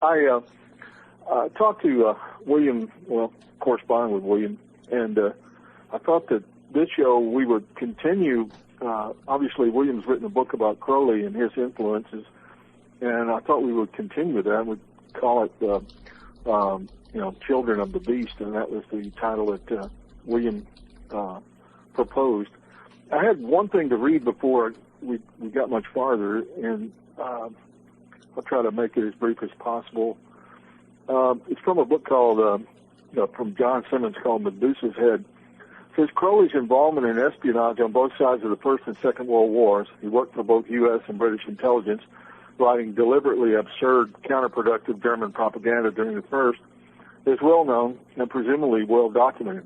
I talked to William, corresponding with William, and I thought that this show we would continue. Obviously, William's written a book about Crowley and his influences, and I thought we would continue that. We'd call it, Children of the Beast, and that was the title that William proposed. I had one thing to read before we got much farther, and I'll try to make it as brief as possible. It's from a book called, from John Simmons, called Medusa's Head. It says Crowley's involvement in espionage on both sides of the First and Second World Wars. He worked for both U.S. and British intelligence, writing deliberately absurd, counterproductive German propaganda during the First, is well known and presumably well documented.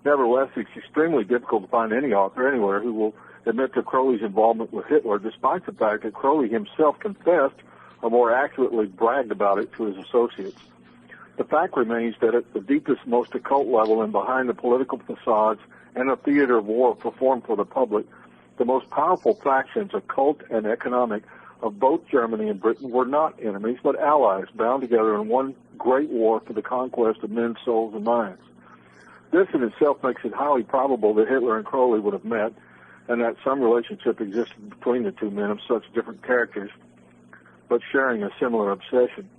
Nevertheless, it's extremely difficult to find any author anywhere who will admit to Crowley's involvement with Hitler, despite the fact that Crowley himself confessed, or more accurately bragged about it, to his associates. The fact remains that at the deepest, most occult level and behind the political facades and a theater of war performed for the public, the most powerful factions, occult and economic, of both Germany and Britain were not enemies, but allies, bound together in one great war for the conquest of men's souls and minds. This in itself makes it highly probable that Hitler and Crowley would have met, and that some relationship existed between the two men of such different characters, but sharing a similar obsession.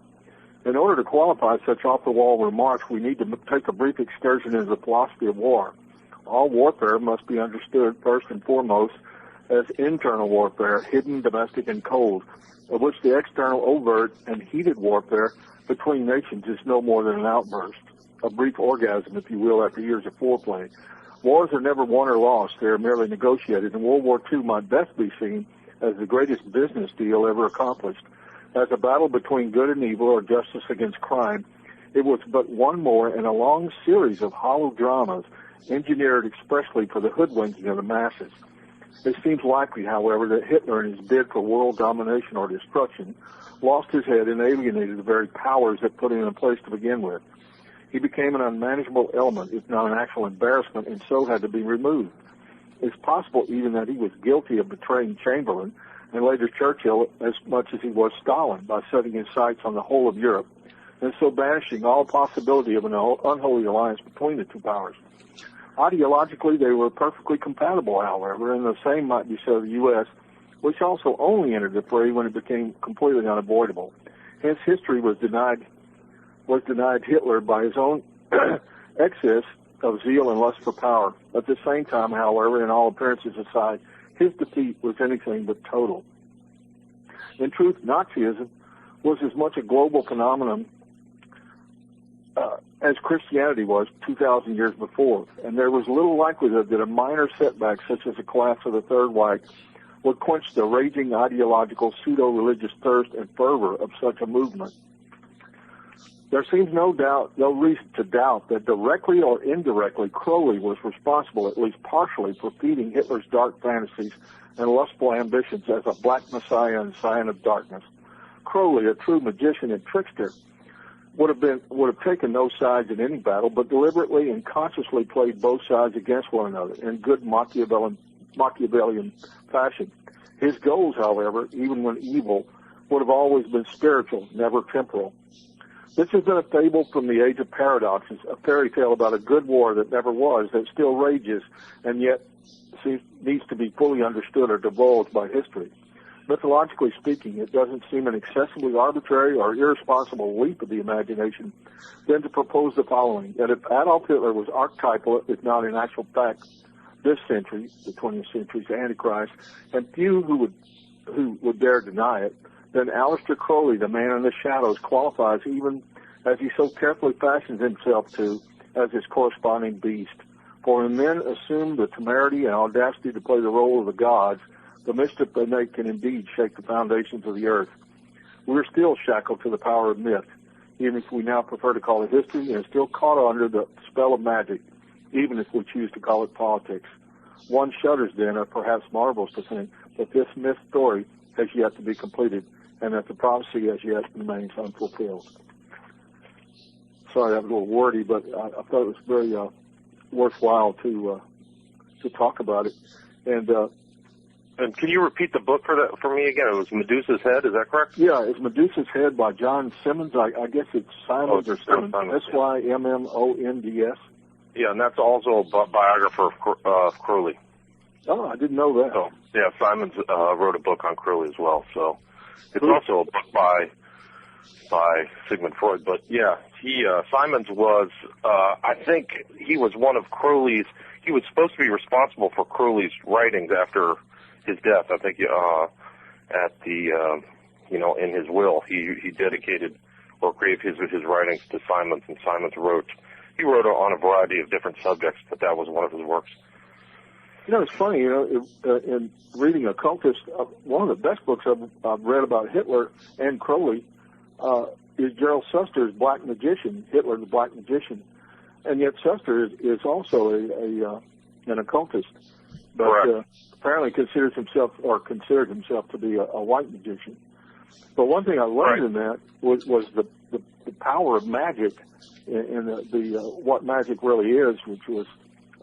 In order to qualify such off-the-wall remarks, we need to take a brief excursion into the philosophy of war. All warfare must be understood first and foremost as internal warfare, hidden, domestic, and cold, of which the external, overt, and heated warfare between nations is no more than an outburst, a brief orgasm, if you will, after years of foreplay. Wars are never won or lost. They are merely negotiated, and World War II might best be seen as the greatest business deal ever accomplished. As a battle between good and evil, or justice against crime, it was but one more in a long series of hollow dramas engineered expressly for the hoodwinking of the masses. It seems likely, however, that Hitler, in his bid for world domination or destruction, lost his head and alienated the very powers that put him in place to begin with. He became an unmanageable element, if not an actual embarrassment, and so had to be removed. It's possible even that he was guilty of betraying Chamberlain, and later Churchill, as much as he was Stalin, by setting his sights on the whole of Europe, and so banishing all possibility of an unholy alliance between the two powers. Ideologically, they were perfectly compatible, however, and the same might be said of the U.S., which also only entered the fray when it became completely unavoidable. Hence, history was denied Hitler by his own excess of zeal and lust for power. At the same time, however, in all appearances aside, his defeat was anything but total. In truth, Nazism was as much a global phenomenon as Christianity was 2,000 years before, and there was little likelihood that a minor setback such as the collapse of the Third Reich would quench the raging ideological pseudo-religious thirst and fervor of such a movement. There seems no reason to doubt that directly or indirectly Crowley was responsible, at least partially, for feeding Hitler's dark fantasies and lustful ambitions as a black messiah and scion of darkness. Crowley, a true magician and trickster, would have taken no sides in any battle, but deliberately and consciously played both sides against one another in good Machiavellian fashion. His goals, however, even when evil, would have always been spiritual, never temporal. This has been a fable from the age of paradoxes, a fairy tale about a good war that never was, that still rages, and yet needs to be fully understood or divulged by history. Mythologically speaking, it doesn't seem an excessively arbitrary or irresponsible leap of the imagination then to propose the following, that if Adolf Hitler was archetypal, if not in actual fact, this century, the 20th century's Antichrist, and few who would dare deny it, then Aleister Crowley, the man in the shadows, qualifies even as he so carefully fashions himself to as his corresponding beast. For when men assume the temerity and audacity to play the role of the gods, the mischief they make can indeed shake the foundations of the earth. We're still shackled to the power of myth, even if we now prefer to call it history, and still caught under the spell of magic, even if we choose to call it politics. One shudders then, or perhaps marvels to think, that this myth story has yet to be completed, and that the prophecy as yet remains unfulfilled. Sorry, that was a little wordy, but I thought it was very worthwhile to talk about it. And And can you repeat the book for me again? It was Medusa's Head, is that correct? Yeah, it's Medusa's Head by John Simmons. I guess it's Simons or Simmons. Symmonds. Yeah, and that's also a biographer of Crowley. Oh, I didn't know that. So, yeah, Simons wrote a book on Crowley as well. So it's also a book by Sigmund Freud. But yeah, Simons was, I think he was one of Crowley's. He was supposed to be responsible for Crowley's writings after his death. I think at the in his will he dedicated or gave his writings to Simons, and Simons wrote on a variety of different subjects, but that was one of his works. It's funny, in reading Occultist, one of the best books I've read about Hitler and Crowley is Gerald Suster's Black Magician, Hitler the Black Magician. And yet Suster is also an occultist, but apparently considered himself to be a white magician. But one thing I learned in that was the power of magic and the what magic really is, which was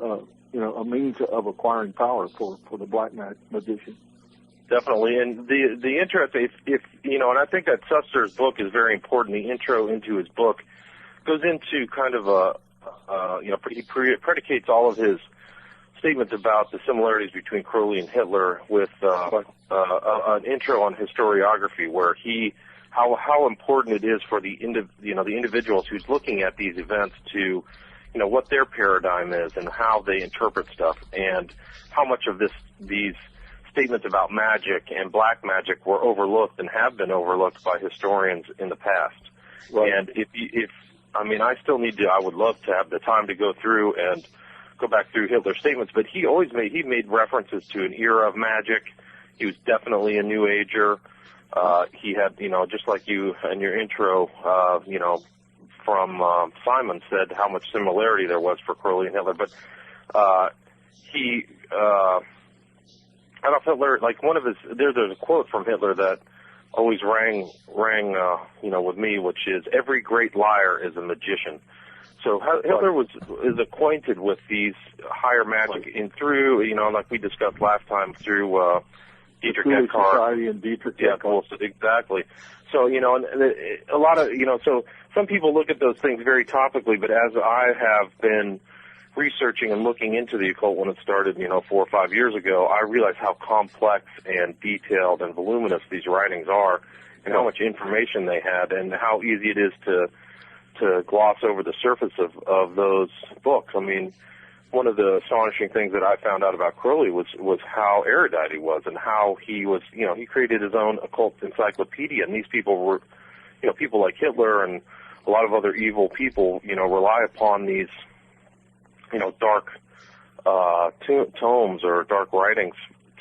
a means of acquiring power for the black magician. Definitely, and the interest, if and I think that Suster's book is very important. The intro into his book goes into kind of he predicates all of his statements about the similarities between Crowley and Hitler with an intro on historiography, where how important it is for the individuals who's looking at these events to what their paradigm is and how they interpret stuff, and how much of these statements about magic and black magic were overlooked and have been overlooked by historians in the past. Right. And I would love to have the time to go through and go back through Hitler's statements, but he made references to an era of magic. He was definitely a New Ager. He had, just like you in your intro, from Simon said how much similarity there was for Crowley and Hitler, but Adolf Hitler, like one of his, there's a quote from Hitler that always rang, with me, which is, "Every great liar is a magician." So Hitler is acquainted with these higher magic through, like we discussed last time, through Dietrich Eckhart. Society and Dietrich Eckhart. Exactly. So, and a lot of, so some people look at those things very topically, but as I have been researching and looking into the occult when it started, 4 or 5 years ago, I realized how complex and detailed and voluminous these writings are, and how much information they had, and how easy it is to gloss over the surface of those books. I mean, one of the astonishing things that I found out about Crowley was how erudite he was, and how he was, he created his own occult encyclopedia, and these people were, people like Hitler and a lot of other evil people, rely upon these, dark tomes or dark writings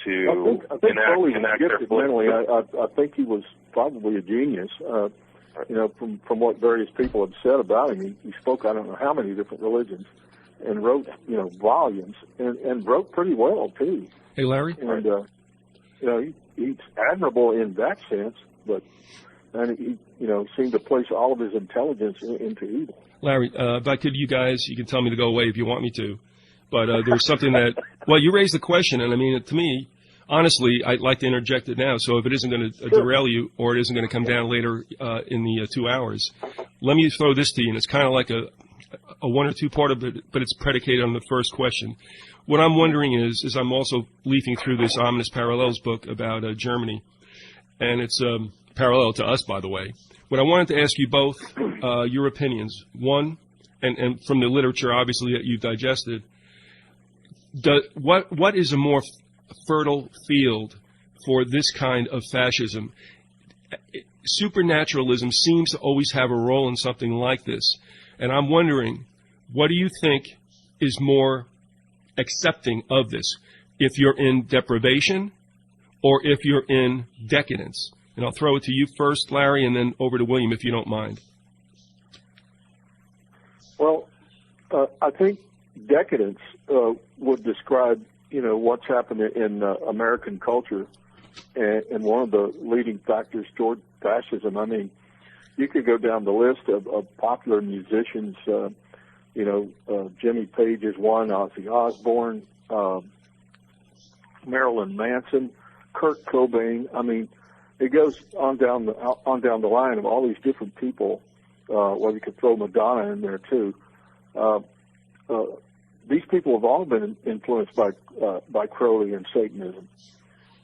to I think Crowley was gifted mentally. I think he was probably a genius. From what various people have said about him, he spoke I don't know how many different religions, and wrote volumes, and wrote pretty well too. Hey, Larry. And he's admirable in that sense, but he seemed to place all of his intelligence into evil. Larry, if I could, you guys, you can tell me to go away if you want me to, but there's something that, well, you raised the question, and I mean, to me, honestly, I'd like to interject it now, so if it isn't going to derail you, or it isn't going to come down later in the 2 hours, let me throw this to you, and it's kind of like a one or two part of it, but it's predicated on the first question. What I'm wondering is I'm also leafing through this Ominous Parallels book about Germany, and it's parallel to us, by the way. What I wanted to ask you both, your opinions. One, and from the literature, obviously, that you've digested, what is a more fertile field for this kind of fascism? Supernaturalism seems to always have a role in something like this. And I'm wondering, what do you think is more accepting of this? If you're in deprivation or if you're in decadence? And I'll throw it to you first, Larry, and then over to William, if you don't mind. Well, I think decadence would describe, what's happened in American culture, and one of the leading factors toward fascism. I mean, you could go down the list of popular musicians. Jimmy Page is one, Ozzy Osbourne, Marilyn Manson, Kurt Cobain. I mean, it goes on down the line of all these different people. Well, you could throw Madonna in there too. These people have all been influenced by Crowley and Satanism,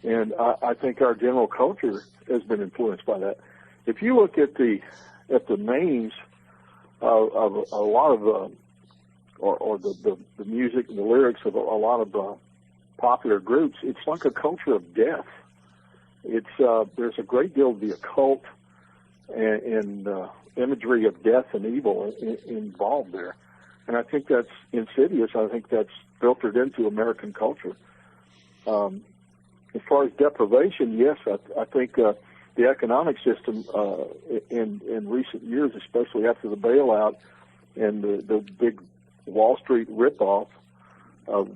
and I think our general culture has been influenced by that. If you look at the names of a lot of or the music and the lyrics of a lot of popular groups, it's like a culture of death. It's there's a great deal of the occult and imagery of death and evil involved there, and I think that's insidious. I think that's filtered into American culture. As far as deprivation, yes, I think the economic system in recent years, especially after the bailout and the big Wall Street ripoff of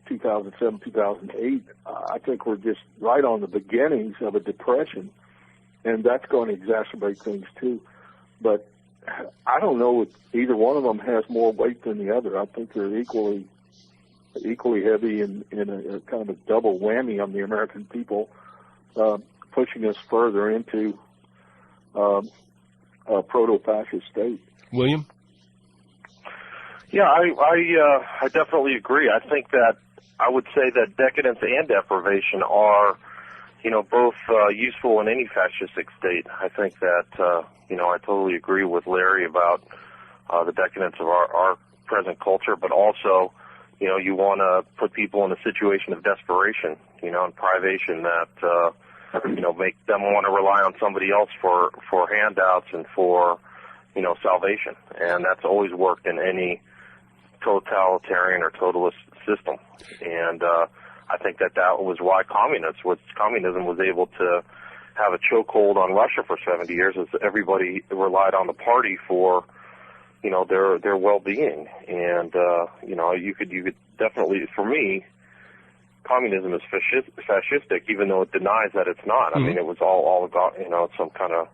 2007, 2008, I think we're just right on the beginnings of a depression, and that's going to exacerbate things too. But I don't know if either one of them has more weight than the other. I think they're equally heavy in a kind of a double whammy on the American people, pushing us further into a proto-fascist state. William? Yeah, I definitely agree. I think that I would say that decadence and deprivation are, both useful in any fascistic state. I think that, I totally agree with Larry about the decadence of our present culture, but also, you want to put people in a situation of desperation, and privation that, make them want to rely on somebody else for handouts and for, salvation. And that's always worked in any totalitarian or totalist system. And I think that was why communism was able to have a chokehold on Russia for 70 years, is everybody relied on the party for, their well-being. And, you could definitely, for me, communism is fascistic, even though it denies that it's not. Mm-hmm. I mean, it was all some kind of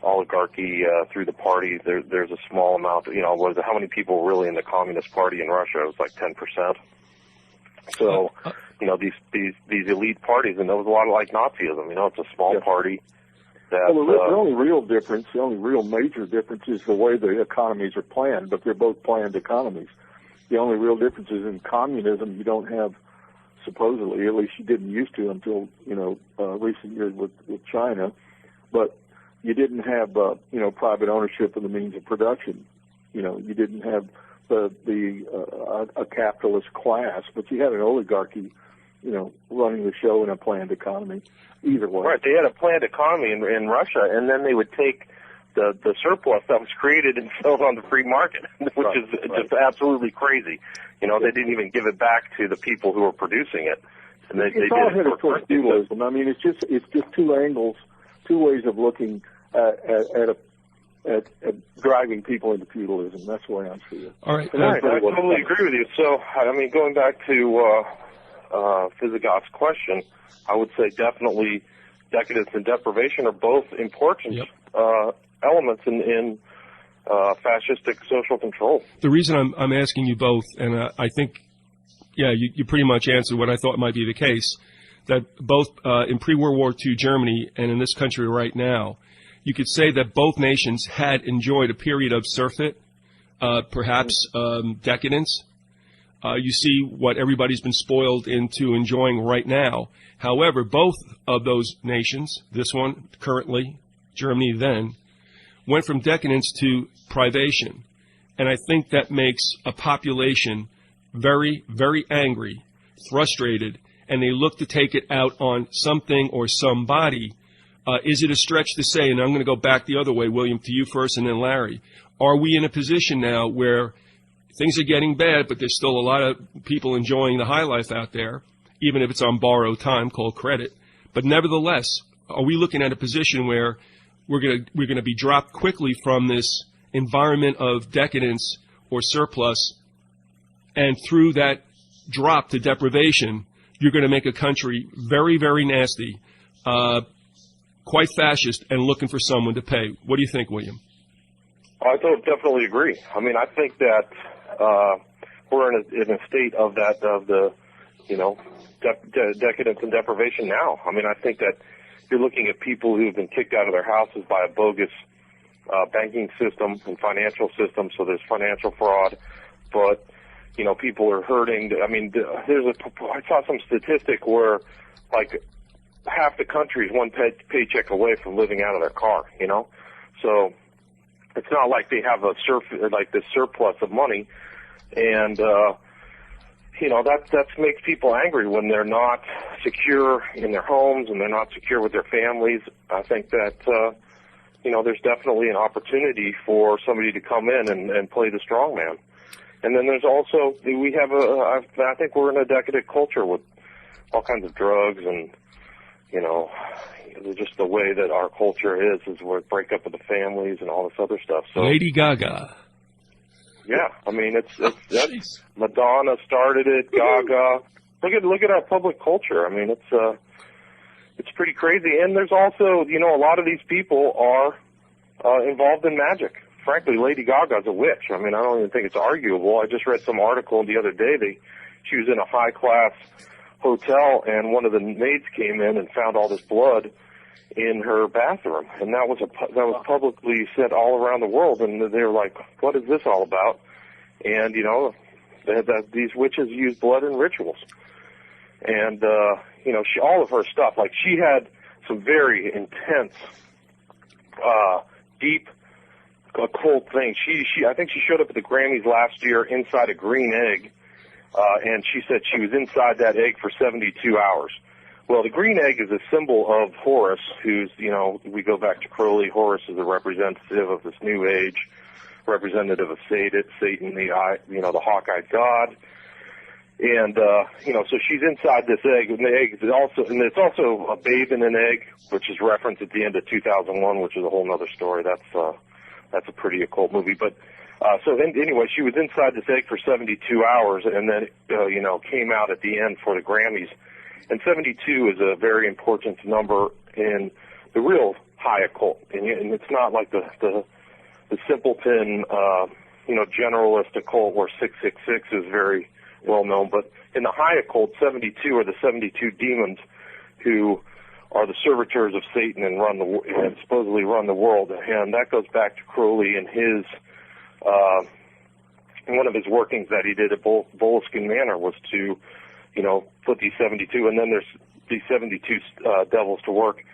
oligarchy through the party. There's a small amount, how many people were really in the Communist Party in Russia? It was like 10%. So, these elite parties, and there was a lot of like Nazism, it's a small party. That, well, the only real difference, the only real major difference is the way the economies are planned, but they're both planned economies. The only real difference is in communism, you don't have, supposedly, at least you didn't used to until, recent years with China, but you didn't have, private ownership of the means of production. You didn't have a capitalist class, but you had an oligarchy, running the show in a planned economy. Either way. Right, they had a planned economy in Russia, and then they would take the surplus that was created and sell it on the free market, which is just absolutely crazy. They didn't even give it back to the people who were producing it. And it's all headed towards feudalism. I mean, it's just two angles, two ways of looking at driving people into feudalism. That's the way I see it. All right. I totally agree with you. So, I mean, going back to Vyzygoth's question, I would say definitely decadence and deprivation are both important elements in fascistic social control. The reason I'm asking you both, and I think, you pretty much answered what I thought might be the case, that both in pre-World War II Germany and in this country right now, you could say that both nations had enjoyed a period of surfeit, perhaps decadence. You see what everybody's been spoiled into enjoying right now. However, both of those nations, this one currently, Germany then, went from decadence to privation. And I think that makes a population very, very angry, frustrated, and they look to take it out on something or somebody. Is it a stretch to say, and I'm going to go back the other way, William, to you first and then Larry, are we in a position now where things are getting bad, but there's still a lot of people enjoying the high life out there, even if it's on borrowed time called credit? But nevertheless, are we looking at a position where we're going to be dropped quickly from this environment of decadence or surplus, and through that drop to deprivation, you're going to make a country very, very nasty, quite fascist, and looking for someone to pay? What do you think, William? I definitely agree. I mean, I think that we're in a state of the decadence and deprivation now. I mean, I think that you're looking at people who have been kicked out of their houses by a bogus banking system and financial system, so there's financial fraud. But, you know, people are hurting. I mean, I saw some statistic where, like, half the country is one paycheck away from living out of their car, you know? So it's not like they have this surplus of money. And, you know, that makes people angry when they're not secure in their homes and they're not secure with their families. I think that, you know, there's definitely an opportunity for somebody to come in and play the strongman. And then there's also, I think we're in a decadent culture with all kinds of drugs and, you know, just the way that our culture is we break up with the families and all this other stuff. So Lady Gaga. Yeah, I mean, that's Madonna started it, Gaga. Look at our public culture. I mean, it's pretty crazy. And there's also, you know, a lot of these people are involved in magic. Frankly, Lady Gaga's a witch. I mean, I don't even think it's arguable. I just read some article the other day. She was in a high-class hotel, and one of the maids came in and found all this blood in her bathroom, and that was publicly said all around the world. And they were like, "What is this all about?" And you know, these witches use blood in rituals, and you know, all of her stuff. Like, she had some very intense, deep, occult things. I think she showed up at the Grammys last year inside a green egg. And she said she was inside that egg for 72 hours. Well, the green egg is a symbol of Horus, who's, you know, we go back to Crowley. Horus is a representative of this new age, representative of Satan, the hawk-eyed god. And, you know, so she's inside this egg, and the egg is it's also a babe in an egg, which is referenced at the end of 2001, which is a whole other story. That's a pretty occult movie. But, anyway, she was inside this egg for 72 hours, and then, you know, came out at the end for the Grammys. And 72 is a very important number in the real high occult. And it's not like the simpleton, you know, generalist occult where 666 is very well known. But in the high occult, 72 are the 72 demons who are the servitors of Satan and supposedly run the world. And that goes back to Crowley and his one of his workings that he did at Boleskine Manor was to, you know, put these 72, and then there's these 72 devils to work.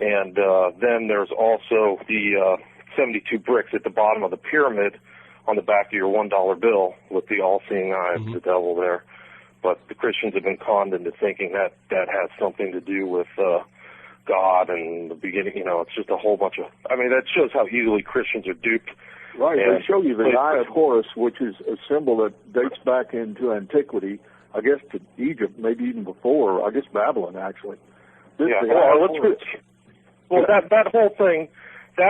And then there's also the 72 bricks at the bottom of the pyramid on the back of your $1 bill with the all-seeing eye of the devil there. But the Christians have been conned into thinking that has something to do with God and the beginning. You know, it's just a whole bunch of, I mean, that shows how easily Christians are duped. Right, they show you the Eye of Horus, which is a symbol that dates back into antiquity, I guess to Egypt, maybe even before, I guess Babylon, actually. That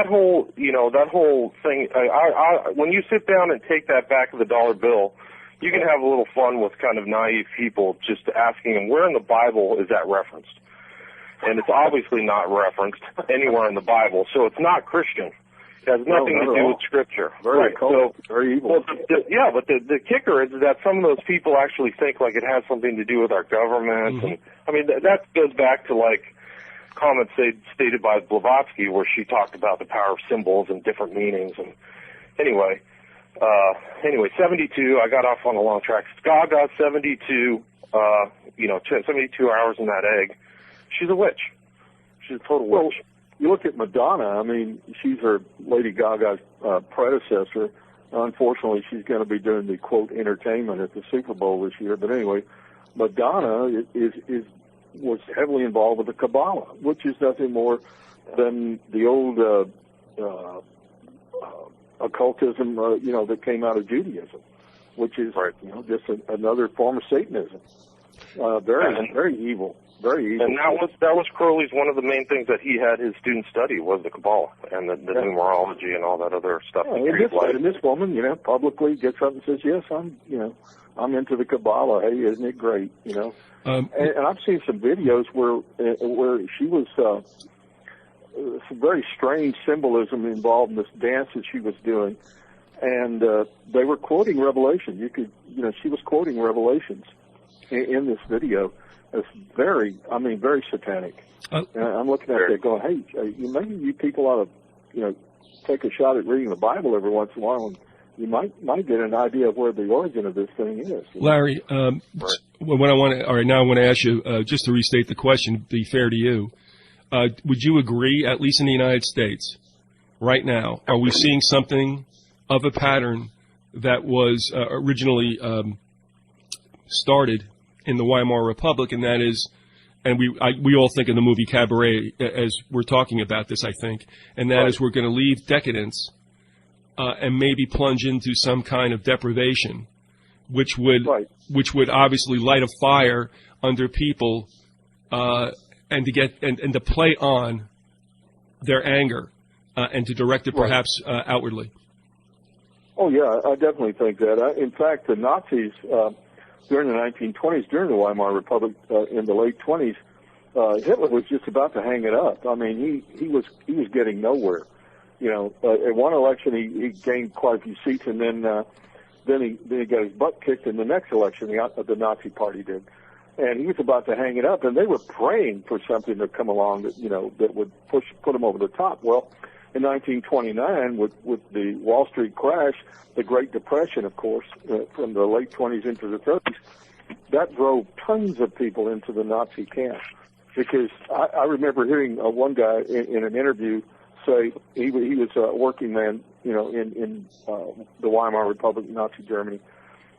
whole thing, when you sit down and take that back of the dollar bill, you can have a little fun with kind of naive people just asking them, where in the Bible is that referenced? And it's obviously not referenced anywhere in the Bible, so it's not Christian. It has nothing to do with Scripture. Very cold, very evil. Well, but the kicker is that some of those people actually think like it has something to do with our government. And I mean, that goes back to like comments stated by Blavatsky, where she talked about the power of symbols and different meanings. And anyway, 72. I got off on a long track. Gaga, 72. 72 hours in that egg. She's a witch. She's a total witch. Well, you look at Madonna, I mean, she's her Lady Gaga's predecessor. Unfortunately, she's going to be doing the, quote, entertainment at the Super Bowl this year. But anyway, Madonna was heavily involved with the Kabbalah, which is nothing more than the old occultism, that came out of Judaism, which is, just another form of Satanism. Very evil. Very evil. And that was Crowley's, one of the main things that he had his students study was the Kabbalah and the numerology and all that other stuff. And this woman, publicly gets up and says, yes, I'm into the Kabbalah. Hey, isn't it great? And I've seen some videos where she was some very strange symbolism involved in this dance that she was doing, and they were quoting Revelation. She was quoting Revelations. in this video is very satanic. And I'm looking at it going, hey, maybe you people ought to, take a shot at reading the Bible every once in a while, and you might get an idea of where the origin of this thing is. Larry, what I want to ask you, just to restate the question, be fair to you, would you agree, at least in the United States, right now, are we seeing something of a pattern that was originally started in the Weimar Republic, and that is, and we all think of the movie Cabaret as we're talking about this, I think, and that is we're going to leave decadence and maybe plunge into some kind of deprivation, which would obviously light a fire under people and to get and to play on their anger and to direct it perhaps outwardly. Oh yeah, I definitely think that. In fact, the Nazis during the 1920s, during the Weimar Republic, in the late 20s, Hitler was just about to hang it up. I mean, he was getting nowhere. At one election he gained quite a few seats, and then he got his butt kicked in the next election. The Nazi Party did, and he was about to hang it up. And they were praying for something to come along that would put him over the top. Well, in 1929, with the Wall Street crash, the Great Depression, of course, from the late 20s into the 30s, that drove tons of people into the Nazi camp. Because I remember hearing one guy in an interview say he was a working man, in the Weimar Republic, Nazi Germany.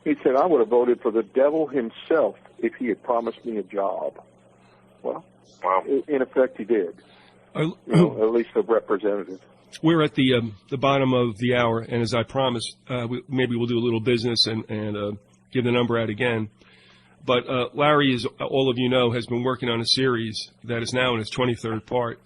He said, I would have voted for the devil himself if he had promised me a job. Well, in effect, he did. At least a representative. We're at the bottom of the hour, and as I promised, maybe we'll do a little business and give the number out again. But Larry, as all of you know, has been working on a series that is now in its 23rd part,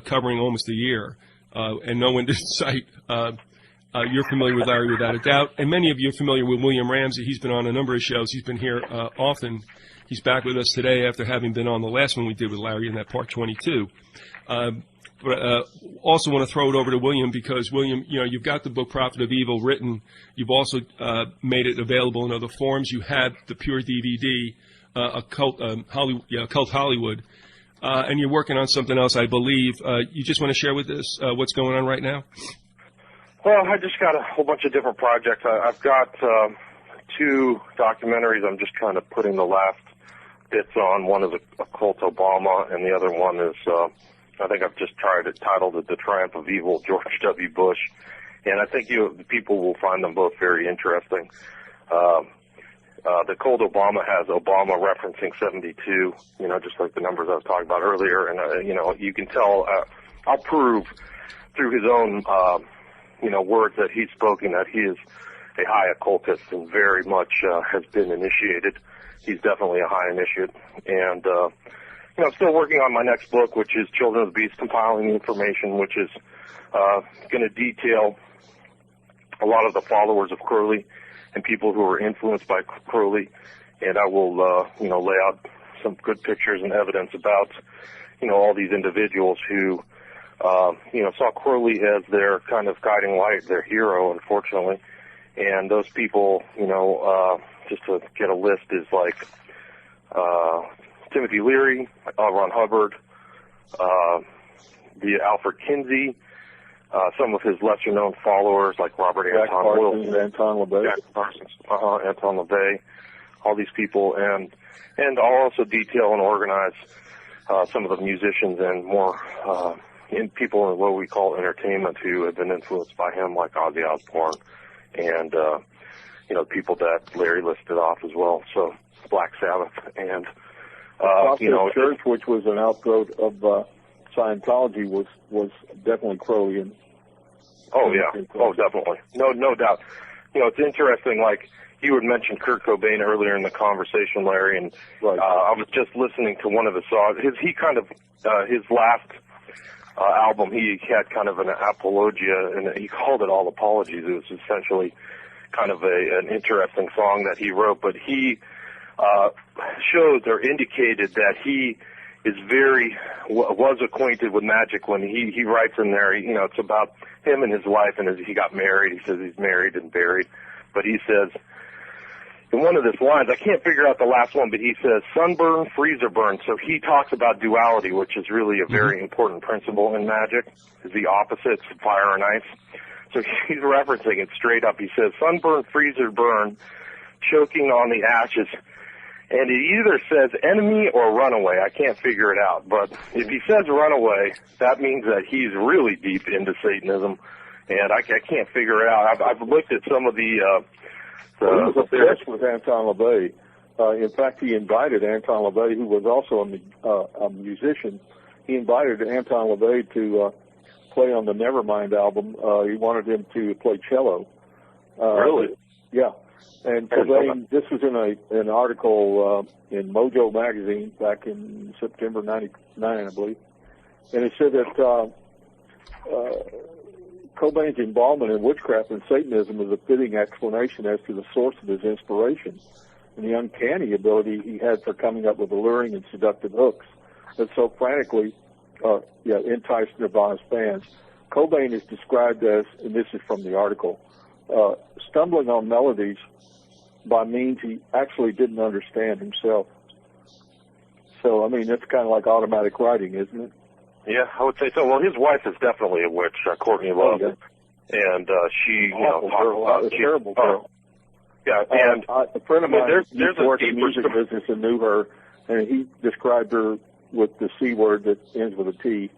covering almost a year, and no end in sight. You're familiar with Larry without a doubt, and many of you are familiar with William Ramsey. He's been on a number of shows. He's been here often. He's back with us today after having been on the last one we did with Larry in that part 22. But also want to throw it over to William because, William, you've got the book Prophet of Evil written. You've also made it available in other forms. You have the pure DVD, Occult Hollywood, and you're working on something else, I believe. You just want to share with us what's going on right now? Well, I just got a whole bunch of different projects. I've got 2 documentaries I'm just kind of putting the last bits on. One is Occult Obama, and the other one is... I think I've just titled it The Triumph of Evil, George W. Bush. And I think people will find them both very interesting. The Cold Obama has Obama referencing 72, just like the numbers I was talking about earlier. And, you can tell, I'll prove through his own, words that he's spoken that he is a high occultist and very much has been initiated. He's definitely a high initiate. And, I'm still working on my next book, which is Children of the Beast, compiling the information, which is going to detail a lot of the followers of Crowley and people who are influenced by Crowley. And I will, lay out some good pictures and evidence about, all these individuals who, saw Crowley as their kind of guiding light, their hero, unfortunately. And those people, just to get a list, is like... Timothy Leary, Ron Hubbard, the Alfred Kinsey, some of his lesser-known followers like Robert Anton Wilson, Anton LaVey, Jack Parsons, Anton LaVey, all these people, and I'll also detail and organize some of the musicians and more people in what we call entertainment who have been influenced by him, like Ozzy Osbourne, and people that Larry listed off as well. So Black Sabbath and. Church, which was an outgrowth of Scientology, was definitely Crowleyan. Oh yeah, definitely, no doubt. It's interesting. Like you had mentioned Kurt Cobain earlier in the conversation, Larry, and I was just listening to one of his songs. His last album, he had kind of an apologia, and he called it All Apologies. It was essentially kind of an interesting song that he wrote, but he. Showed or indicated that he is was acquainted with magic when he writes in there, it's about him and his wife, and he got married. He says he's married and buried, but he says, in one of his lines, I can't figure out the last one, but he says sunburn, freezer burn. So he talks about duality, which is really a very important principle in magic, is the opposites, fire and ice. So he's referencing it straight up. He says sunburn, freezer burn, choking on the ashes. And it either says enemy or runaway. I can't figure it out. But if he says runaway, that means that he's really deep into Satanism. And I can't figure it out. I've looked at some of the... he was obsessed with Anton LaVey. In fact, he invited Anton LaVey, who was also a musician. He invited Anton LaVey to play on the Nevermind album. He wanted him to play cello. Really? Yeah. And Cobain, this was in an article in Mojo magazine back in September '99, I believe. And it said that Cobain's involvement in witchcraft and Satanism is a fitting explanation as to the source of his inspiration and the uncanny ability he had for coming up with alluring and seductive hooks that so frantically enticed Nirvana's fans. Cobain is described as, and this is from the article, stumbling on melodies by means he actually didn't understand himself. So, I mean, that's kind of like automatic writing, isn't it? Yeah, I would say so. Well, his wife is definitely a witch, Courtney Love, and she, terrible girl. Yeah, and a friend of mine there's worked in the music business and knew her, and he described her with the C word that ends with a T.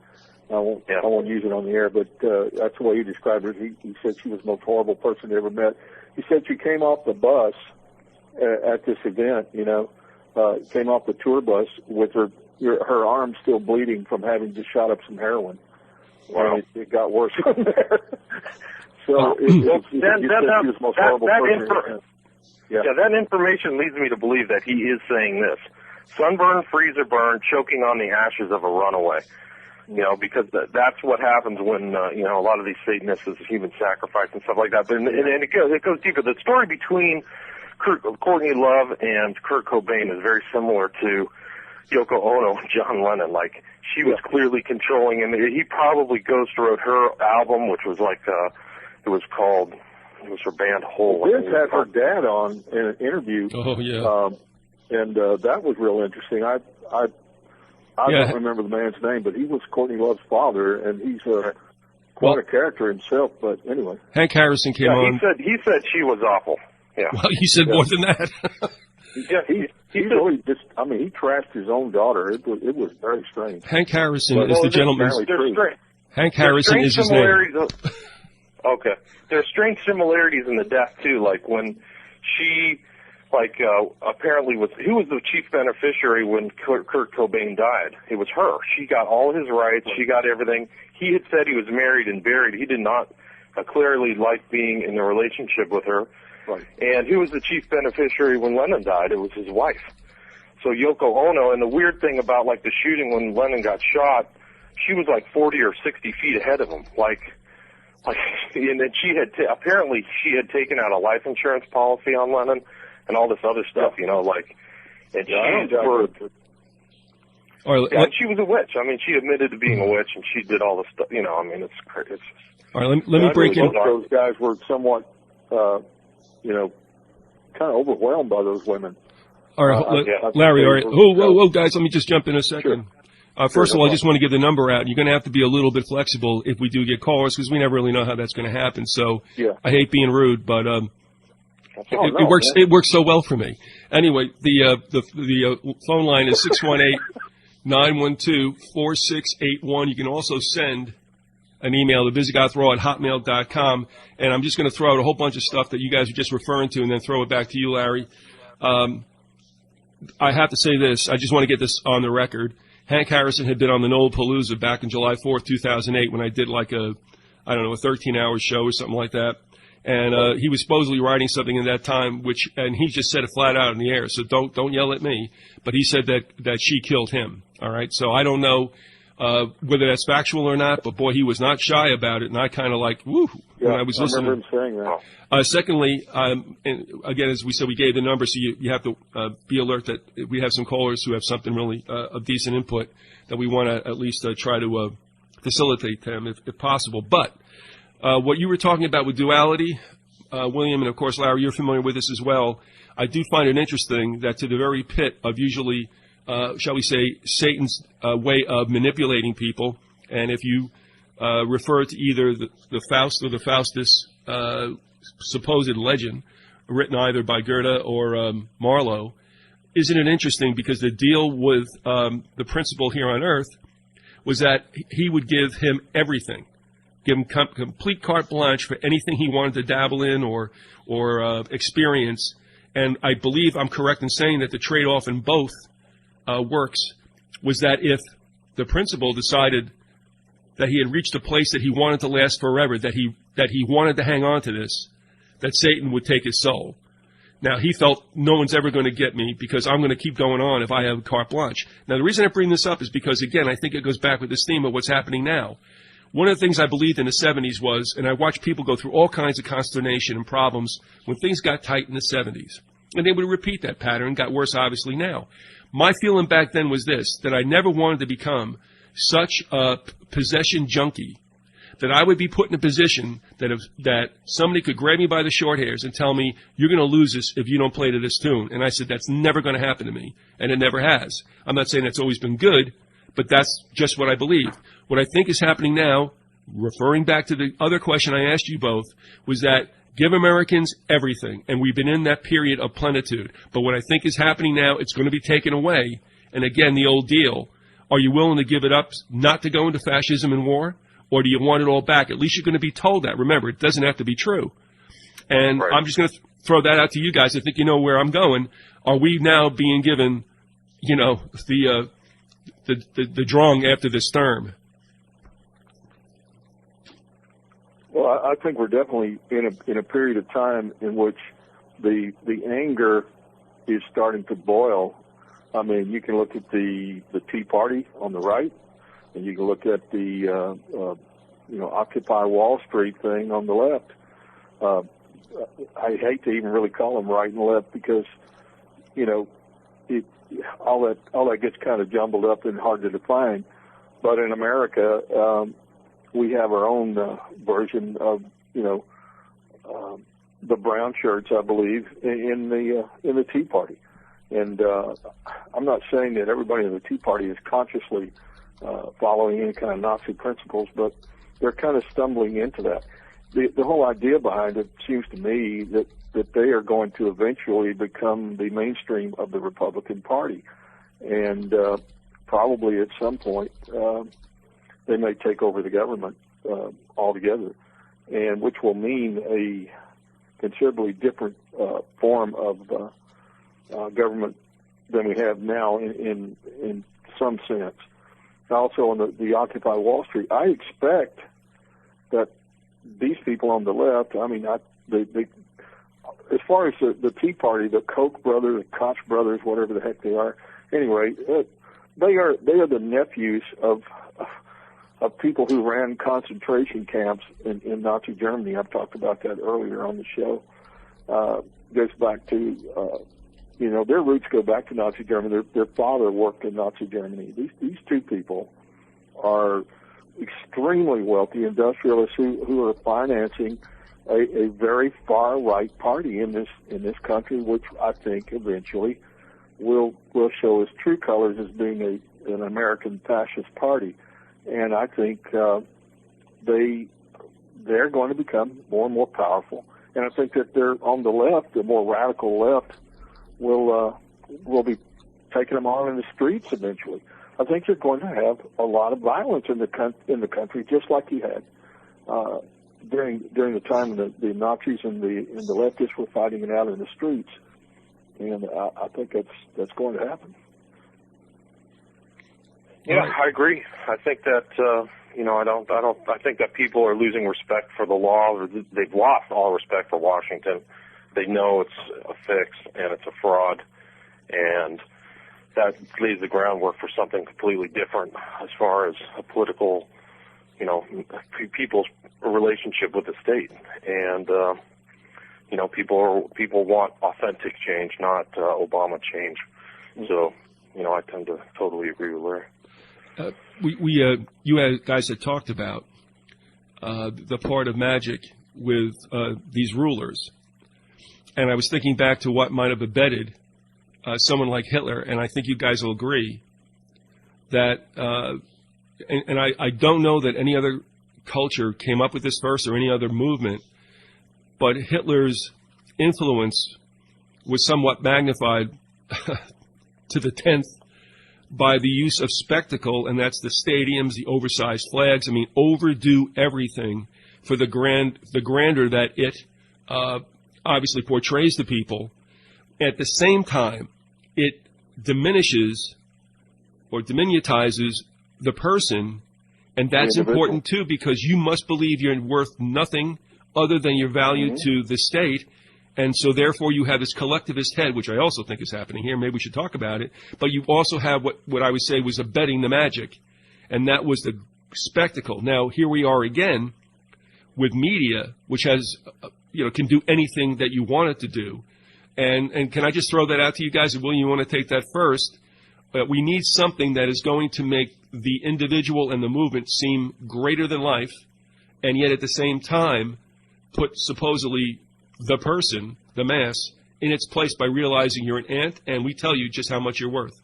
I won't use it on the air, but that's the way he described her. He said she was the most horrible person he ever met. He said she came off the bus at this event, came off the tour bus with her arm still bleeding from having just shot up some heroin. Wow. And it got worse from there. So that information leads me to believe that he is saying this: sunburn, freezer burn, choking on the ashes of a runaway. Because that's what happens when a lot of these Satanists is human sacrifice and stuff like that. But and it goes deeper. The story between Courtney Love and Kurt Cobain is very similar to Yoko Ono and John Lennon. Like, she was clearly controlling him. He probably ghost wrote her album, which was like it was her band Hole. Liz had her dad on in an interview. Oh yeah. And that was real interesting. I don't remember the man's name, but he was Courtney Love's father, and he's quite a character himself. But anyway, Hank Harrison came on. He said she was awful. Yeah. Well, he said more than that. He really just, he trashed his own daughter. It was very strange. Hank Harrison is the gentleman. Hank Harrison is his name. Okay. There's strange similarities in the death, too, like when she, apparently who was the chief beneficiary when Kurt Cobain died? It was her. She got all his rights. She got everything. He had said he was married and buried. He did not clearly like being in a relationship with her. Right. And who was the chief beneficiary when Lennon died? It was his wife. So Yoko Ono, and the weird thing about, the shooting when Lennon got shot, she was 40 or 60 feet ahead of him. And then she had, apparently she had taken out a life insurance policy on Lennon and all this other stuff, and and she was a witch. She admitted to being a witch, and she did all the stuff, it's crazy. All right, let me break in. Those guys were somewhat, kind of overwhelmed by those women. All right, Larry, all right. Whoa, guys, let me just jump in a second. Sure. First of all, I just want to give the number out. You're going to have to be a little bit flexible if we do get callers, because we never really know how that's going to happen. So I hate being rude, but it works. It works so well for me. Anyway, the phone line is 618-912-4681. You can also send an email to VyzygothRaw@hotmail.com, and I'm just going to throw out a whole bunch of stuff that you guys are just referring to, and then throw it back to you, Larry. I have to say this. I just want to get this on the record. Hank Harrison had been on the Knowlepalooza back in July 4th, 2008, when I did a 13-hour show or something like that. And he was supposedly writing something in that time, and he just said it flat out in the air. So don't yell at me. But he said that she killed him. All right. So I don't know whether that's factual or not. But boy, he was not shy about it, and I kind of woo when I was listening. I remember him saying that. Secondly, and again, as we said, we gave the number, so you have to be alert that we have some callers who have something really of decent input that we want to at least try to facilitate them if possible. But what you were talking about with duality, William, and of course, Larry, you're familiar with this as well. I do find it interesting that to the very pit of usually, shall we say, Satan's way of manipulating people, and if you refer to either the Faust or the Faustus supposed legend, written either by Goethe or Marlowe, isn't it interesting? Because the deal with the principal here on Earth was that he would give him everything, give him complete carte blanche for anything he wanted to dabble in or experience. And I believe I'm correct in saying that the trade-off in both works was that if the principal decided that he had reached a place that he wanted to last forever, that he wanted to hang on to this, that Satan would take his soul. Now, he felt no one's ever going to get me because I'm going to keep going on if I have carte blanche. Now, the reason I bring this up is because, again, I think it goes back with this theme of what's happening now. One of the things I believed in the 70s was, and I watched people go through all kinds of consternation and problems when things got tight in the 70s. And they would repeat that pattern, got worse obviously now. My feeling back then was this, that I never wanted to become such a possession junkie that I would be put in a position that somebody could grab me by the short hairs and tell me, you're going to lose this if you don't play to this tune. And I said, that's never going to happen to me. And it never has. I'm not saying that's always been good, but that's just what I believe. What I think is happening now, referring back to the other question I asked you both, was that give Americans everything. And we've been in that period of plenitude. But what I think is happening now, it's going to be taken away. And again, the old deal. Are you willing to give it up not to go into fascism and war? Or do you want it all back? At least you're going to be told that. Remember, it doesn't have to be true. And right. I'm just going to throw that out to you guys. I think you know where I'm going. Are we now being given, you know, the drawing after this term? Well, I think we're definitely in a period of time in which the anger is starting to boil. I mean, you can look at the Tea Party on the right, and you can look at the Occupy Wall Street thing on the left. I hate to even really call them right and left because, you know, all that gets kind of jumbled up and hard to define. But in America, we have our own version of, you know, the brown shirts, I believe, in the Tea Party. And I'm not saying that everybody in the Tea Party is consciously following any kind of Nazi principles, but they're kind of stumbling into that. The whole idea behind it seems to me that they are going to eventually become the mainstream of the Republican Party. And probably at some point they may take over the government altogether, and which will mean a considerably different form of government than we have now in some sense. Also, on the Occupy Wall Street, I expect that these people on the left, I mean, as far as the Tea Party, the Koch brothers, the Koch brothers, whatever the heck they are, anyway, they are the nephews of people who ran concentration camps in Nazi Germany. I've talked about that earlier on the show. Goes back to their roots go back to Nazi Germany. Their father worked in Nazi Germany. These two people are extremely wealthy industrialists who are financing a very far right party in this country, which I think eventually will show its true colors as being an American fascist party. And I think they're going to become more and more powerful. And I think that they're on the left, the more radical left, will be taking them on in the streets eventually. I think you're going to have a lot of violence in the country, just like you had during the time when the Nazis and the leftists were fighting it out in the streets. And I think that's going to happen. Yeah, I agree. I think that I think that people are losing respect for the law. Or they've lost all respect for Washington. They know it's a fix and it's a fraud, and that lays the groundwork for something completely different as far as a political, people's relationship with the state. And people want authentic change, not Obama change. So, I tend to totally agree with Larry. You guys had talked about the part of magic these rulers. And I was thinking back to what might have abetted someone like Hitler, and I think you guys will agree that, and I don't know that any other culture came up with this first or any other movement, but Hitler's influence was somewhat magnified to the 10th by the use of spectacle, and that's the stadiums, the oversized flags. I mean, overdo everything for the grandeur that it obviously portrays to people. At the same time, it diminishes or diminutizes the person, and that's important too, because you must believe you're worth nothing other than your value to the state. And so therefore you have this collectivist head, which I also think is happening here. Maybe we should talk about it. But you also have what I would say was abetting the magic, and that was the spectacle. Now, here we are again with media, which has, can do anything that you want it to do. And can I just throw that out to you guys? William, you want to take that first? We need something that is going to make the individual and the movement seem greater than life, and yet at the same time put supposedly the person, the mass, in its place by realizing you're an ant, and we tell you just how much you're worth.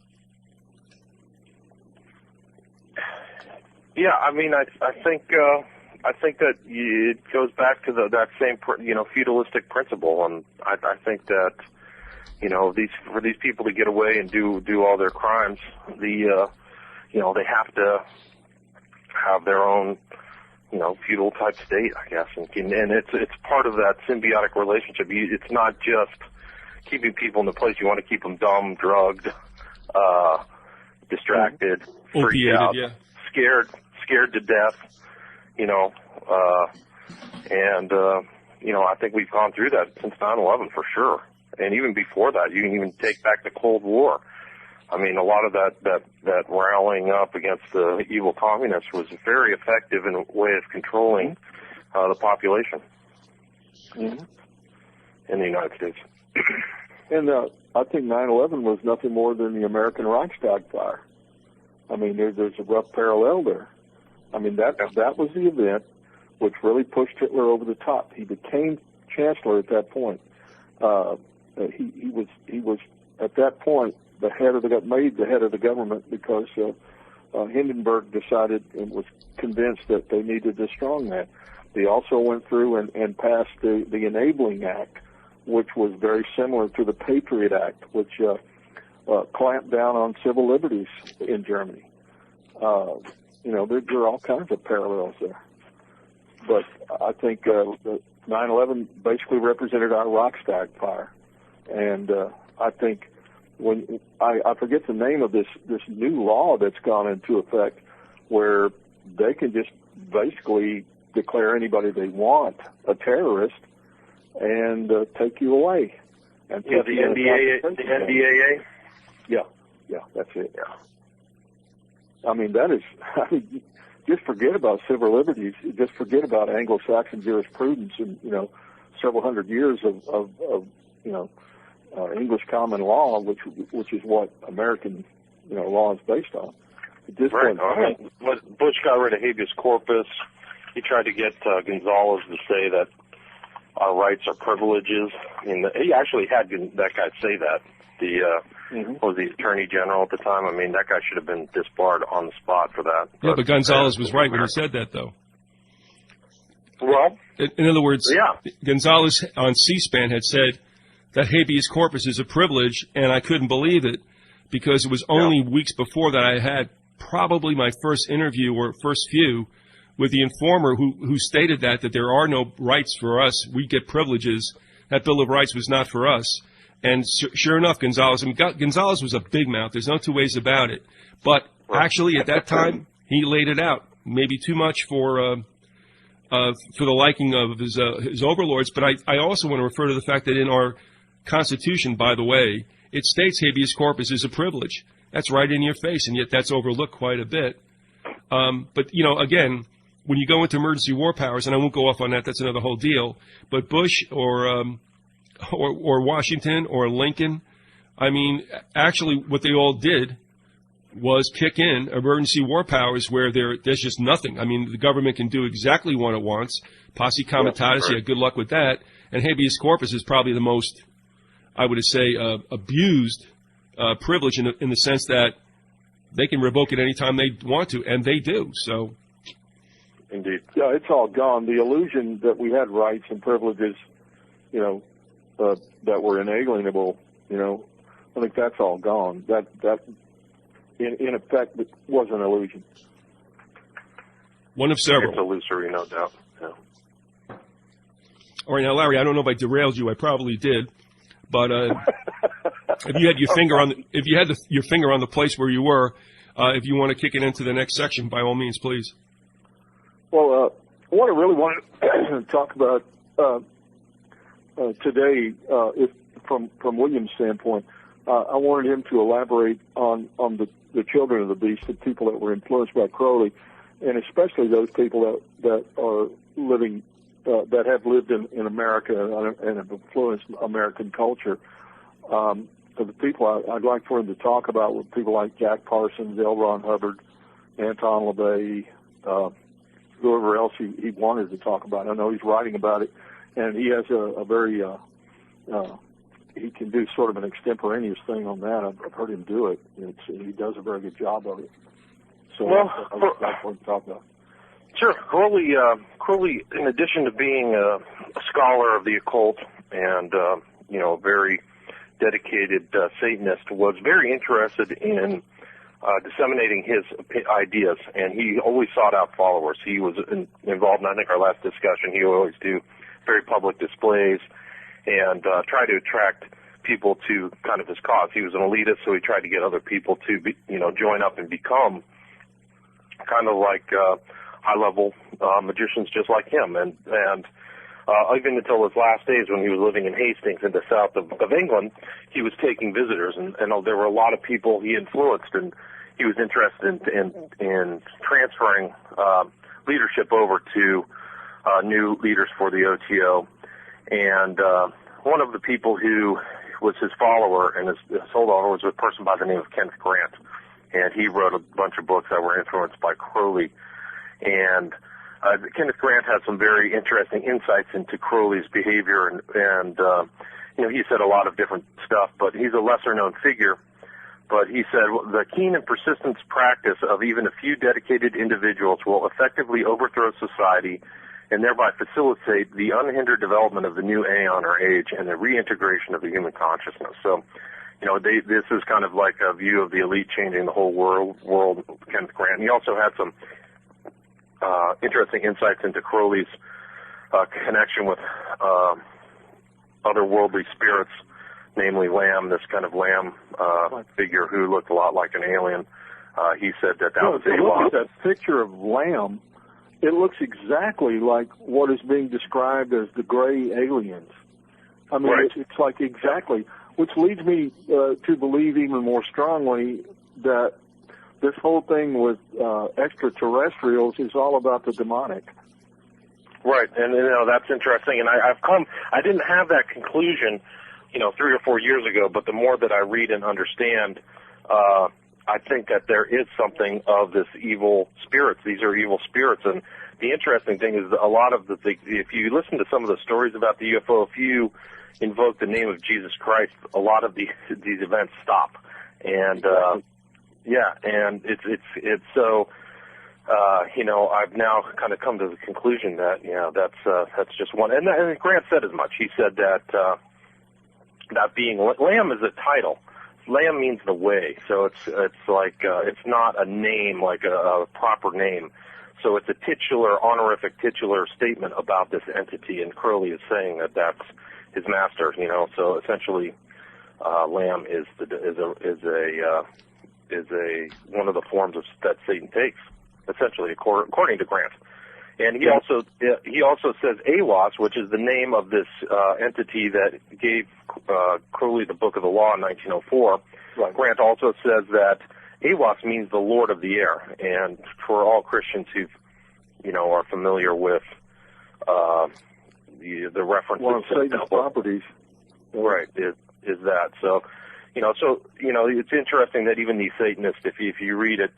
Yeah, I mean, I think that it goes back to that same feudalistic principle, and I think that for these people to get away and do all their crimes, they have to have their own feudal type state, I guess, and it's part of that symbiotic relationship. It's not just keeping people in the place. You want to keep them dumb, drugged, distracted, freaked out, scared to death, I think we've gone through that since 9/11 for sure. And even before that, you can even take back the Cold War. I mean, a lot of that rallying up against the evil communists was very effective in a way of controlling the population in the United States. And I think 9/11 was nothing more than the American Reichstag fire. I mean, there's a rough parallel there. I mean, that was the event which really pushed Hitler over the top. He became chancellor at that point. He was at that point made the head of the government because Hindenburg decided and was convinced that they needed a strongman. They also went through and passed the Enabling Act, which was very similar to the Patriot Act, which clamped down on civil liberties in Germany. There are all kinds of parallels there. But I think 9/11 basically represented our Reichstag fire. And I think when I forget the name of this new law that's gone into effect, where they can just basically declare anybody they want a terrorist and take you away. And the NDAA. Yeah, that's it. Yeah. I mean, just forget about civil liberties. Just forget about Anglo-Saxon jurisprudence and several hundred years of English common law, which is what American law is based on. Right. When Bush got rid of habeas corpus, he tried to get Gonzales to say that our rights are privileges. I mean, he actually had that guy say that. Was the Attorney General at the time. I mean, that guy should have been disbarred on the spot for that. Yeah, but Gonzales was right when he said that, though. Well, in other words, Gonzales on C-SPAN had said that habeas corpus is a privilege, and I couldn't believe it because it was only weeks before that I had probably my first interview or first few with the informer who stated that there are no rights for us. We get privileges. That Bill of Rights was not for us. And sure enough, Gonzales was a big mouth. There's no two ways about it. But actually, at that time, he laid it out. Maybe too much for the liking of his overlords. But I also want to refer to the fact that in our Constitution, by the way, it states habeas corpus is a privilege. That's right in your face, and yet that's overlooked quite a bit. But, again, when you go into emergency war powers, and I won't go off on that, that's another whole deal, but Bush or Washington or Lincoln, I mean, actually what they all did was kick in emergency war powers where there's just nothing. I mean, the government can do exactly what it wants. Posse comitatus, yeah, good luck with that. And habeas corpus is probably the most, I would say, abused privilege in the sense that they can revoke it anytime they want to, and they do. So, indeed, yeah, it's all gone. The illusion that we had rights and privileges, that were inalienable, I think that's all gone. That in effect was an illusion. One of several. It's illusory, no doubt. Yeah. All right, now, Larry, I don't know if I derailed you. I probably did, but if you had your finger on your finger on the place where you were, if you want to kick it into the next section, by all means, please. Well, what I really wanted to talk about today, from William's standpoint, I wanted him to elaborate on the children of the beast, the people that were influenced by Crowley, and especially those people that are living, that have lived in America and have influenced American culture. The people I'd like for him to talk about were people like Jack Parsons, L. Ron Hubbard, Anton LaVey, whoever else he wanted to talk about. I know he's writing about it, and he has a very he can do sort of an extemporaneous thing on that. I've heard him do it. He does a very good job of it. So I would like for him to talk about it. Sure. Crowley, in addition to being a scholar of the occult and very dedicated Satanist, was very interested in disseminating his ideas, and he always sought out followers. He was involved in, I think, our last discussion, he would always do very public displays and try to attract people to kind of his cause. He was an elitist, so he tried to get other people to join up and become kind of like high-level magicians just like him. And even until his last days, when he was living in Hastings in the south of England, he was taking visitors, and there were a lot of people he influenced, and he was interested in transferring leadership over to new leaders for the OTO. And one of the people who was his follower and his holdover was a person by the name of Kenneth Grant, and he wrote a bunch of books that were influenced by Crowley. And Kenneth Grant had some very interesting insights into Crowley's behavior, and he said a lot of different stuff, but he's a lesser-known figure. But he said, the keen and persistent practice of even a few dedicated individuals will effectively overthrow society and thereby facilitate the unhindered development of the new aeon or age and the reintegration of the human consciousness. So, this is kind of like a view of the elite changing the whole world, Kenneth Grant. And he also had some interesting insights into Crowley's connection with otherworldly spirits, namely Lamb, this kind of Lamb figure who looked a lot like an alien. He said that was a look at that picture of Lamb. It looks exactly like what is being described as the gray aliens. I mean, right. It's like exactly, which leads me to believe even more strongly that this whole thing with extraterrestrials is all about the demonic. Right, and that's interesting. And I didn't have that conclusion, 3 or 4 years ago. But the more that I read and understand, I think that there is something of this evil spirits. These are evil spirits, and the interesting thing is that a lot of if you listen to some of the stories about the UFO, if you invoke the name of Jesus Christ, a lot of these events stop. And and it's so. I've now kind of come to the conclusion that that's just one. And Grant said as much. He said that being Lamb is a title. Lamb means the way, so it's like it's not a name like a proper name. So it's a honorific titular statement about this entity, and Crowley is saying that that's his master. So essentially, Lamb is one of the forms that Satan takes, essentially, according to Grant. And he also says Awas, which is the name of this entity that gave Crowley the Book of the Law in 1904. Right. Grant also says that Awas means the Lord of the Air. And for all Christians who, are familiar with the references one of Satan's properties, right, is that. So, so it's interesting that even these Satanists, if you read it,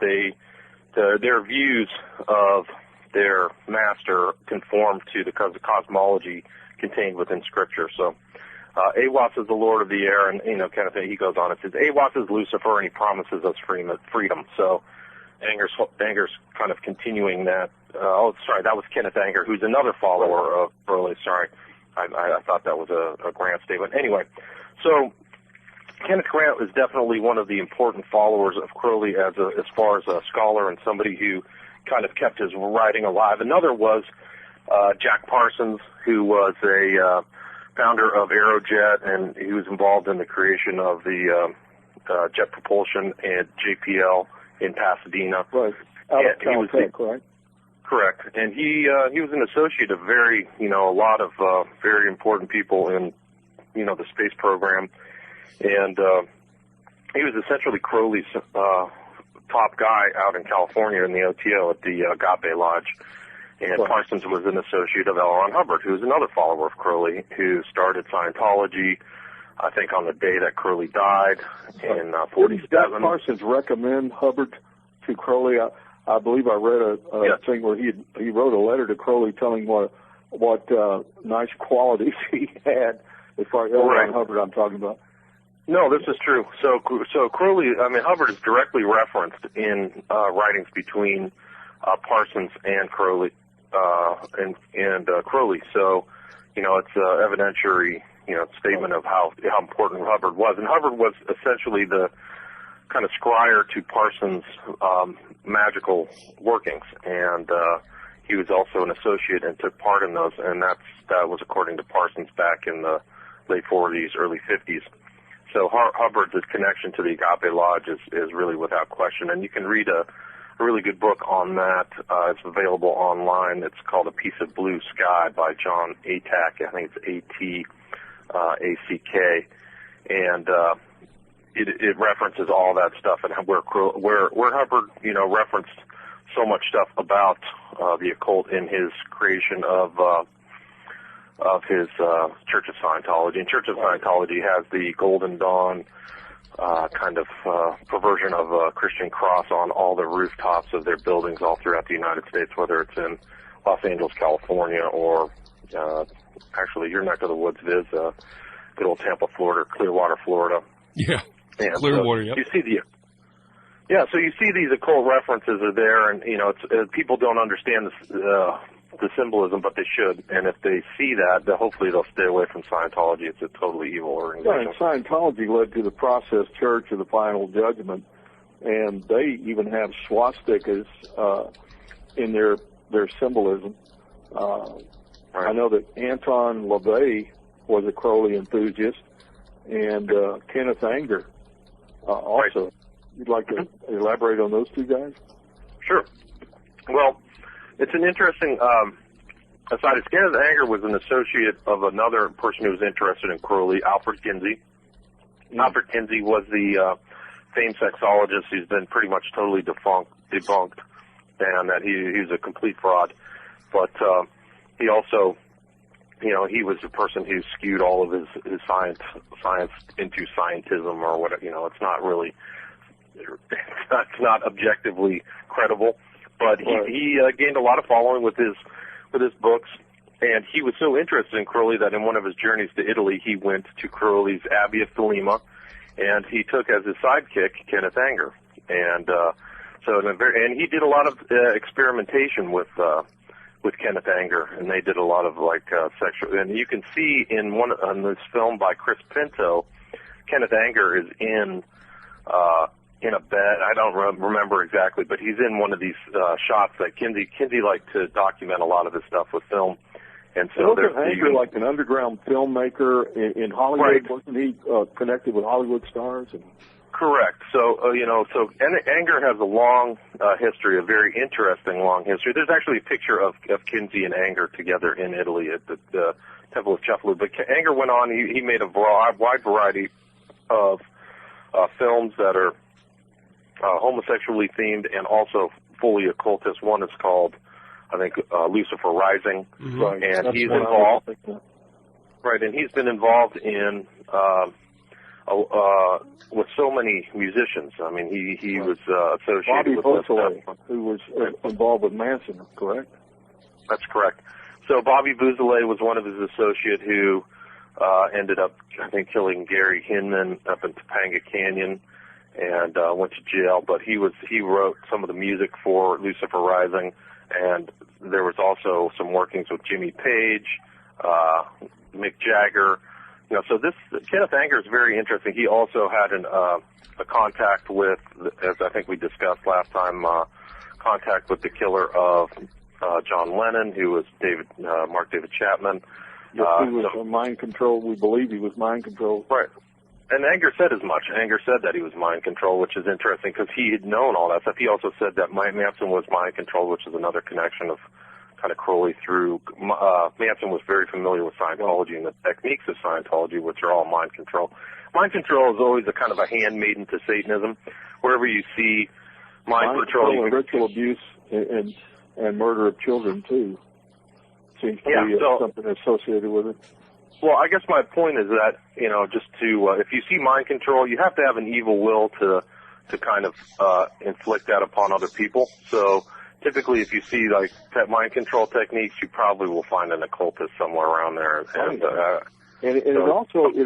their views of their master conform to the cosmology contained within Scripture. So Awas is the Lord of the air, and kind of thing. He goes on and says, Awas is Lucifer, and he promises us freedom. So Anger's kind of continuing that. That was Kenneth Anger, who's another follower of Crowley. Sorry, I thought that was a Grant statement. Anyway, so Kenneth Grant is definitely one of the important followers of Crowley as far as a scholar and somebody who kind of kept his writing alive. Another was Jack Parsons, who was a founder of Aerojet, and he was involved in the creation of the jet propulsion at JPL in Pasadena. Right. Out of Caltech, right? Correct. And he was an associate of a lot of very important people in, the space program. And he was essentially Crowley's top guy out in California in the OTO at the Agape Lodge. And right. Parsons was an associate of L. Ron Hubbard, who was another follower of Crowley, who started Scientology, I think, on the day that Crowley died in 47. Did Jack Parsons recommend Hubbard to Crowley? I believe I read a thing where he wrote a letter to Crowley telling what nice qualities he had, as far as L. Ron Hubbard I'm talking about. No, this is true. So Crowley, Hubbard is directly referenced in writings between Parsons and Crowley, and Crowley. So, it's an evidentiary, statement of how important Hubbard was. And Hubbard was essentially the kind of scryer to Parsons' magical workings. And he was also an associate and took part in those. And that was according to Parsons back in the late 40s, early 50s. So Hubbard's connection to the Agape Lodge is really without question. And you can read a really good book on that. It's available online. It's called A Piece of Blue Sky by John Atack. I think it's A-T-A-C-K. And it references all that stuff and where Hubbard, referenced so much stuff about the occult in his creation of his Church of Scientology. And Church of Scientology has the Golden Dawn kind of perversion of a Christian cross on all the rooftops of their buildings all throughout the United States, whether it's in Los Angeles, California, or actually your neck of the woods, Viz, good old Tampa, Florida, Clearwater, Florida. Yeah, and Clearwater, yep. You see so you see these occult references are there, and, people don't understand this, the symbolism, but they should. And if they see that, then hopefully they'll stay away from Scientology. It's a totally evil organization. Yeah, and Scientology led to the Process Church of the Final Judgment, and they even have swastikas in their symbolism. Right. I know that Anton LaVey was a Crowley enthusiast, and Kenneth Anger also. Right. You'd like to elaborate on those two guys? Sure. Well, it's an interesting aside. Kenneth Anger was an associate of another person who was interested in Crowley, Alfred Kinsey. Mm-hmm. Alfred Kinsey was the famed sexologist who's been pretty much totally debunked, and that he's a complete fraud. But he also, he was the person who skewed all of his science into scientism or whatever. It's not really, it's not objectively credible. But he gained a lot of following with his books, and he was so interested in Crowley that in one of his journeys to Italy, he went to Crowley's Abbey of Thelema, and he took as his sidekick Kenneth Anger, and and he did a lot of experimentation with Kenneth Anger, and they did a lot of sexual. And you can see on this film by Chris Pinto, Kenneth Anger is in a bed. I don't remember exactly, but he's in one of these shots that Kinsey liked to document a lot of this stuff with film. And so there's Anger, like an underground filmmaker in Hollywood. Right. Wasn't he connected with Hollywood stars? Correct. So Anger has a long history, a very interesting long history. There's actually a picture of Kinsey and Anger together in Italy at the Temple of Cefalù. But Anger went on. He made a wide variety of films that are homosexually themed and also fully occultist. One is called, I think, Lucifer Rising, mm-hmm. And he's involved. Right, and he's been involved in with so many musicians. I mean, he was Bobby associated with Vyzygoth, who was involved with Manson, correct? That's correct. So Bobby Vyzygoth was one of his associates who ended up, I think, killing Gary Hinman up in Topanga Canyon and went to jail. But he wrote some of the music for Lucifer Rising, and there was also some workings with Jimmy Page, Mick Jagger. You know, so this Kenneth Anger is very interesting. He also had a contact with, as I think we discussed last time, contact with the killer of John Lennon, who was Mark David Chapman. Yes, he was mind controlled. We believe he was mind controlled. Right. And Anger said as much. Anger said that he was mind controlled, which is interesting because he had known all that stuff. He also said that Manson was mind controlled, which is another connection of kind of Crowley through. Manson was very familiar with Scientology and the techniques of Scientology, which are all mind control. Mind control is always a kind of a handmaiden to Satanism. Wherever you see mind control, and ritual abuse and murder of children too seems to be something associated with it. Well, I guess my point is that, you know, just to if you see mind control, you have to have an evil will to kind of inflict that upon other people. So typically, if you see like mind control techniques, you probably will find an occultist somewhere around there. And it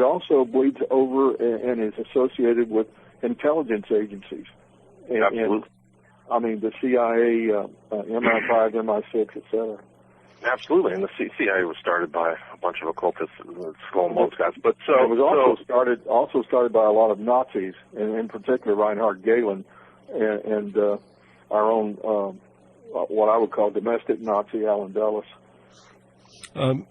also bleeds over and is associated with intelligence agencies. Absolutely. And, I mean, the CIA, MI5, MI6, etc. Absolutely, and the CIA was started by a bunch of occultists, skull and bones guys. But so it was also started by a lot of Nazis, and in particular Reinhard Gehlen and our own what I would call domestic Nazi Alan Dulles.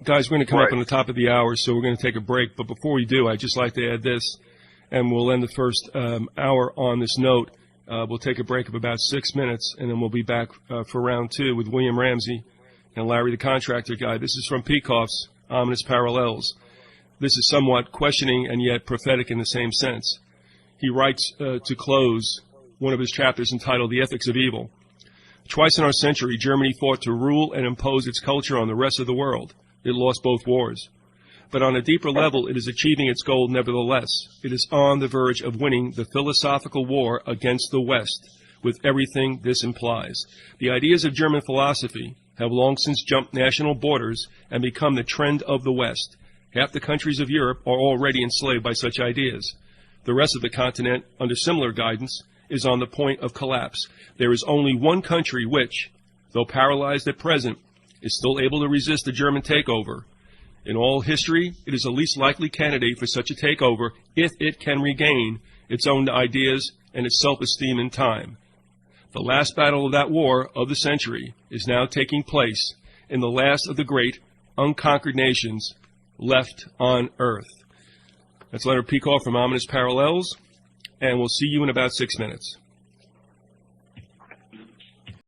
Guys, we're going to come up on the top of the hour, so we're going to take a break. But before we do, I'd just like to add this, and we'll end the first hour on this note. We'll take a break of about 6 minutes, and then we'll be back for round two with William Ramsey and Larry the Contractor guy. This is from Peikoff's Ominous Parallels. This is somewhat questioning and yet prophetic in the same sense. He writes to close one of his chapters entitled The Ethics of Evil. Twice in our century, Germany fought to rule and impose its culture on the rest of the world. It lost both wars. But on a deeper level, it is achieving its goal nevertheless. It is on the verge of winning the philosophical war against the West, with everything this implies. The ideas of German philosophy have long since jumped national borders and become the trend of the West. Half the countries of Europe are already enslaved by such ideas. The rest of the continent, under similar guidance, is on the point of collapse. There is only one country which, though paralyzed at present, is still able to resist the German takeover. In all history, it is the least likely candidate for such a takeover if it can regain its own ideas and its self-esteem in time. The last battle of that war of the century is now taking place in the last of the great unconquered nations left on Earth. That's Leonard Peikoff from Ominous Parallels, and we'll see you in about 6 minutes.